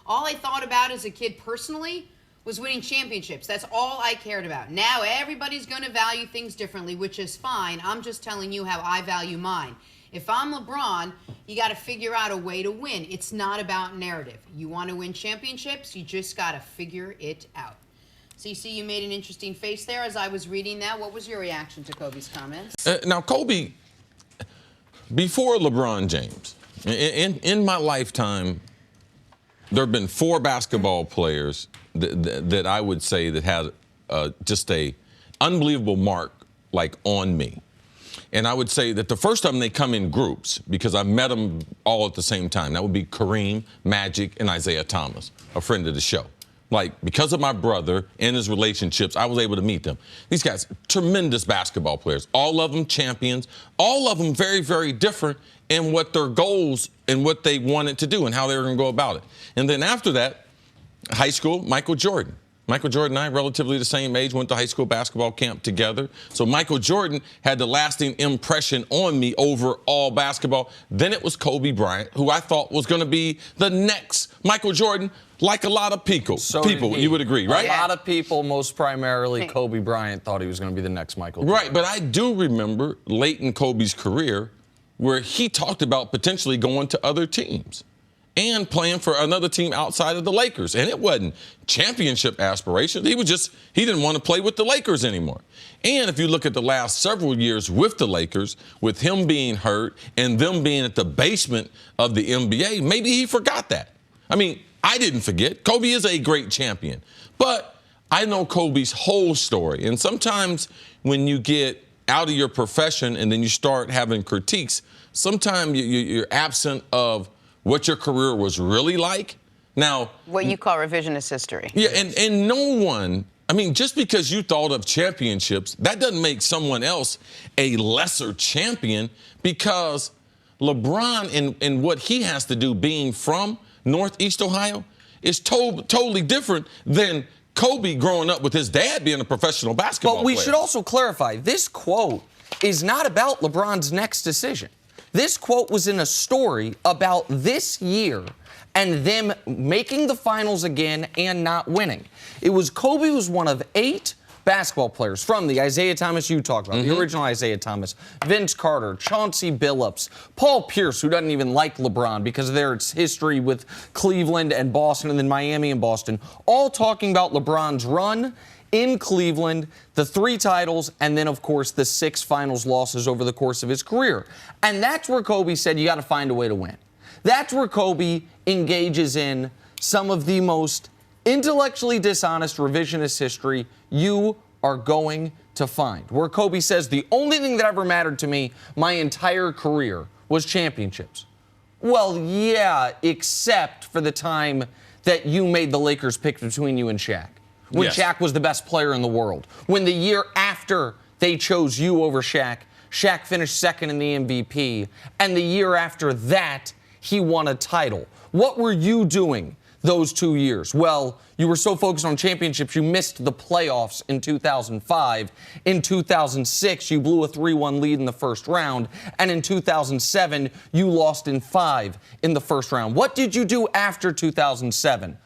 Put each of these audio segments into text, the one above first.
All I thought about as a kid personally was winning championships. That's all I cared about. Now everybody's going to value things differently, which is fine. I'm just telling you how I value mine. If I'm LeBron, you got to figure out a way to win. It's not about narrative. You want to win championships, you just got to figure it out. CC, you made an interesting face there as I was reading that. What was your reaction to Kobe's comments? Now, Kobe, before LeBron James, in my lifetime, there have been 4 basketball players that I would say that had just a unbelievable mark like on me. And I would say that the first time they come in groups, because I met them all at the same time. That would be Kareem, Magic, and Isaiah Thomas, a friend of the show. Like, because of my brother and his relationships, I was able to meet them. These guys, tremendous basketball players. All of them champions. All of them very, very different in what their goals and what they wanted to do and how they were going to go about it. And then after that, high school, Michael Jordan. Michael Jordan and I, relatively the same age, went to high school basketball camp together. So Michael Jordan had the lasting impression on me over all basketball. Then it was Kobe Bryant, who I thought was going to be the next Michael Jordan, like a lot of people. You would agree, right? A lot of people, most primarily Kobe Bryant, thought he was going to be the next Michael Jordan. Right, but I do remember late in Kobe's career where he talked about potentially going to other teams and playing for another team outside of the Lakers. And it wasn't championship aspirations. He didn't want to play with the Lakers anymore. And if you look at the last several years with the Lakers, with him being hurt and them being at the basement of the NBA, maybe he forgot that. I mean, I didn't forget. Kobe is a great champion. But I know Kobe's whole story. And sometimes when you get out of your profession and then you start having critiques, sometimes you're absent of what your career was really like. Now, what you call revisionist history. Yeah, and no one, I mean, just because you thought of championships, that doesn't make someone else a lesser champion, because LeBron and what he has to do being from Northeast Ohio is totally different than Kobe growing up with his dad being a professional basketball player. But we should also clarify, this quote is not about LeBron's next decision. This quote was in a story about this year and them making the finals again and not winning. It was Kobe was one of 8 basketball players from the Isaiah Thomas you talked about, the original Isaiah Thomas, Vince Carter, Chauncey Billups, Paul Pierce, who doesn't even like LeBron because of their history with Cleveland and Boston and then Miami and Boston, all talking about LeBron's run in Cleveland, the 3 titles, and then, of course, the 6 finals losses over the course of his career. And that's where Kobe said you got to find a way to win. That's where Kobe engages in some of the most intellectually dishonest revisionist history you are going to find. Where Kobe says the only thing that ever mattered to me my entire career was championships. Well, yeah, except for the time that you made the Lakers pick between you and Shaq. When Shaq was the best player in the world. When the year after they chose you over Shaq, Shaq finished second in the MVP. And the year after that, he won a title. What were you doing those 2 years? Well, you were so focused on championships, you missed the playoffs in 2005. In 2006, you blew a 3-1 lead in the first round. And in 2007, you lost in 5 in the first round. What did you do after 2007?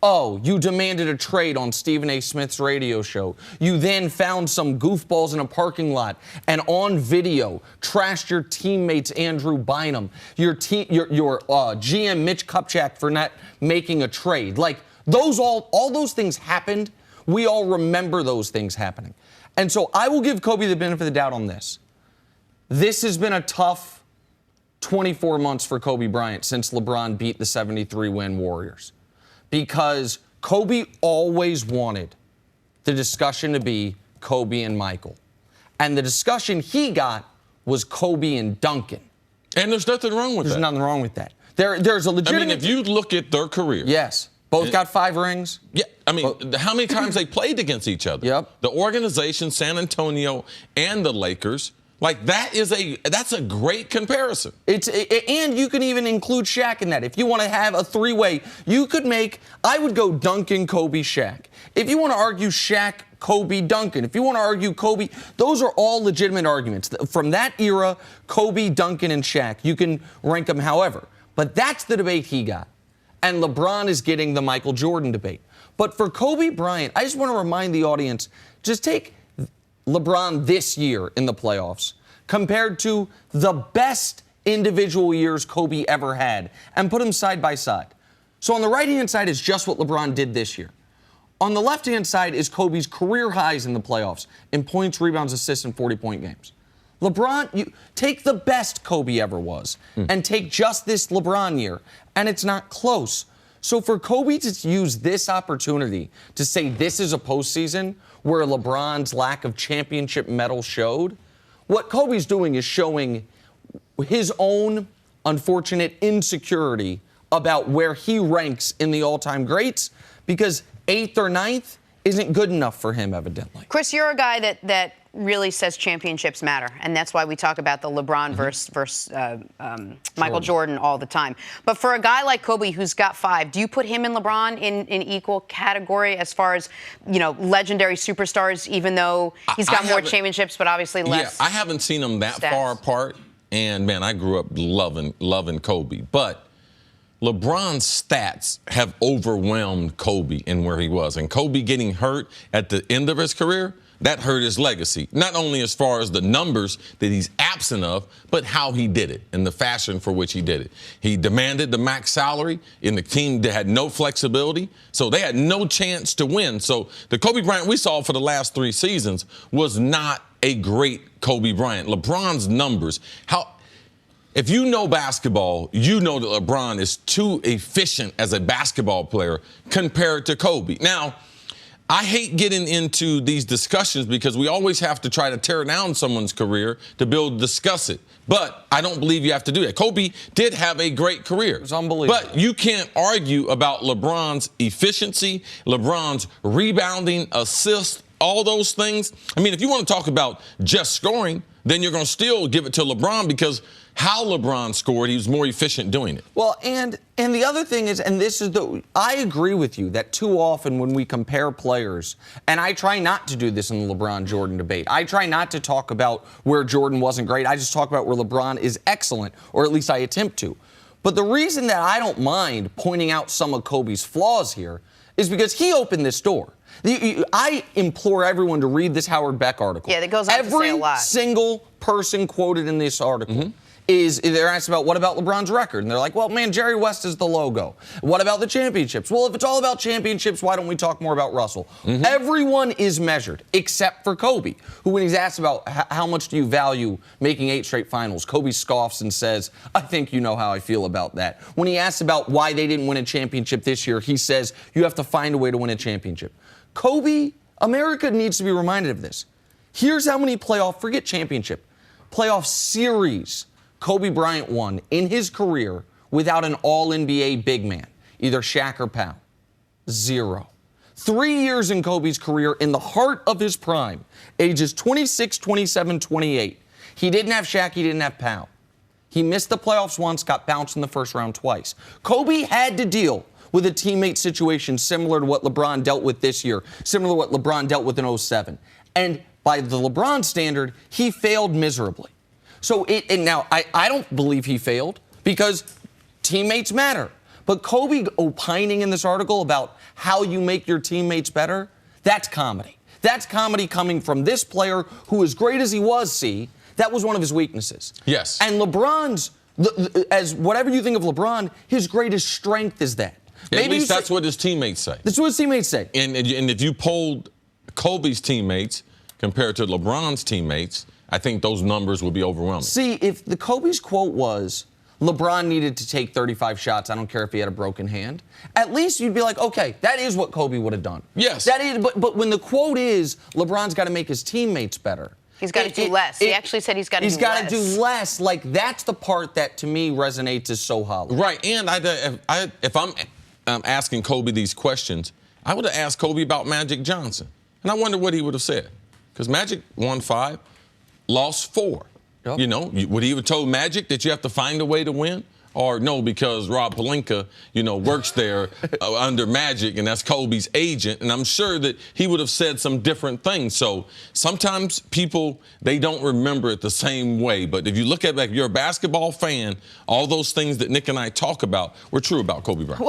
Oh, you demanded a trade on Stephen A. Smith's radio show. You then found some goofballs in a parking lot and on video trashed your teammates Andrew Bynum, your GM Mitch Kupchak for not making a trade. Like, all those things happened. We all remember those things happening. And so I will give Kobe the benefit of the doubt on this. This has been a tough 24 months for Kobe Bryant since LeBron beat the 73-win Warriors. Because Kobe always wanted the discussion to be Kobe and Michael. And the discussion he got was Kobe and Duncan. And there's nothing wrong with that. There's nothing wrong with that. There's a legitimate... I mean, if you look at their career... Yes. Both got 5 rings. Yeah, I mean, how many times they played against each other? Yep. The organization, San Antonio, and the Lakers... Like, that's a great comparison. And you can even include Shaq in that. If you want to have a 3-way, I would go Duncan, Kobe, Shaq. If you want to argue Shaq, Kobe, Duncan. If you want to argue Kobe, those are all legitimate arguments. From that era, Kobe, Duncan, and Shaq. You can rank them however. But that's the debate he got. and LeBron is getting the Michael Jordan debate. But for Kobe Bryant, I just want to remind the audience, just take LeBron this year in the playoffs compared to the best individual years Kobe ever had and put them side by side. So on the right-hand side is just what LeBron did this year. On the left-hand side is Kobe's career highs in the playoffs in points, rebounds, assists, and 40-point games. LeBron, you take the best Kobe ever was and take just this LeBron year, and it's not close. So for Kobe to use this opportunity to say this is a postseason where LeBron's lack of championship medal showed, what Kobe's doing is showing his own unfortunate insecurity about where he ranks in the all-time greats, because 8th or 9th isn't good enough for him, evidently. Chris, you're a guy that really says championships matter, and that's why we talk about the LeBron versus Michael Jordan all the time. But for a guy like Kobe, who's got 5, do you put him and LeBron in equal category as far as, legendary superstars, even though he's got more championships, but obviously less? Yeah, I haven't seen them that far apart, and, man, I grew up loving Kobe. But LeBron's stats have overwhelmed Kobe in where he was. And Kobe getting hurt at the end of his career, that hurt his legacy. Not only as far as the numbers that he's absent of, but how he did it and the fashion for which he did it. He demanded the max salary in the team that had no flexibility, so they had no chance to win. So the Kobe Bryant we saw for the last 3 seasons was not a great Kobe Bryant. LeBron's numbers, if you know basketball, you know that LeBron is too efficient as a basketball player compared to Kobe. Now, I hate getting into these discussions because we always have to try to tear down someone's career to be able to discuss it. But I don't believe you have to do that. Kobe did have a great career. It was unbelievable. But you can't argue about LeBron's efficiency, LeBron's rebounding, assists, all those things. I mean, if you want to talk about just scoring, then you're going to still give it to LeBron because how LeBron scored, he was more efficient doing it. Well, and the other thing is, and this is I agree with you that too often when we compare players, and I try not to do this in the LeBron-Jordan debate. I try not to talk about where Jordan wasn't great. I just talk about where LeBron is excellent, or at least I attempt to. But the reason that I don't mind pointing out some of Kobe's flaws here is because he opened this door. I implore everyone to read this Howard Beck article. Yeah, that goes on to say a lot. Every single person quoted in this article they're asked about, what about LeBron's record? And they're like, well, man, Jerry West is the logo. What about the championships? Well, if it's all about championships, why don't we talk more about Russell? Everyone is measured, except for Kobe, who, when he's asked about how much do you value making 8 straight finals, Kobe scoffs and says, I think you know how I feel about that. When he asks about why they didn't win a championship this year, he says, you have to find a way to win a championship. Kobe, America needs to be reminded of this. Here's how many forget championship, playoff series Kobe Bryant won in his career without an all-NBA big man, either Shaq or Powell. 0. 3 years in Kobe's career in the heart of his prime, ages 26, 27, 28. He didn't have Shaq, he didn't have Powell. He missed the playoffs once, got bounced in the first round twice. Kobe had to deal with a teammate situation similar to what LeBron dealt with this year, similar to what LeBron dealt with in 07. And by the LeBron standard, he failed miserably. So now I don't believe he failed because teammates matter. But Kobe opining in this article about how you make your teammates better, that's comedy. That's comedy coming from this player who, as great as he was, that was one of his weaknesses. Yes. And LeBron's, as whatever you think of LeBron, his greatest strength is that. At least that's what his teammates say. That's what his teammates say. And if you polled Kobe's teammates compared to LeBron's teammates, I think those numbers would be overwhelming. See, if the Kobe's quote was, LeBron needed to take 35 shots, I don't care if he had a broken hand, at least you'd be like, okay, that is what Kobe would have done. Yes. That is, but when the quote is, LeBron's got to make his teammates better. He's got to do less. He actually said he's got to do less. He's got to do less. Like, that's the part that, to me, resonates as so hollow. Right, and if I'm asking Kobe these questions, I would have asked Kobe about Magic Johnson. And I wonder what he would have said. Because Magic won 5. Lost 4. Yep. Would he have told Magic that you have to find a way to win? Or no, because Rob Pelinka, works there under Magic, and that's Kobe's agent. And I'm sure that he would have said some different things. So sometimes people, they don't remember it the same way. But if you look at it, if you're a basketball fan, all those things that Nick and I talk about were true about Kobe Bryant.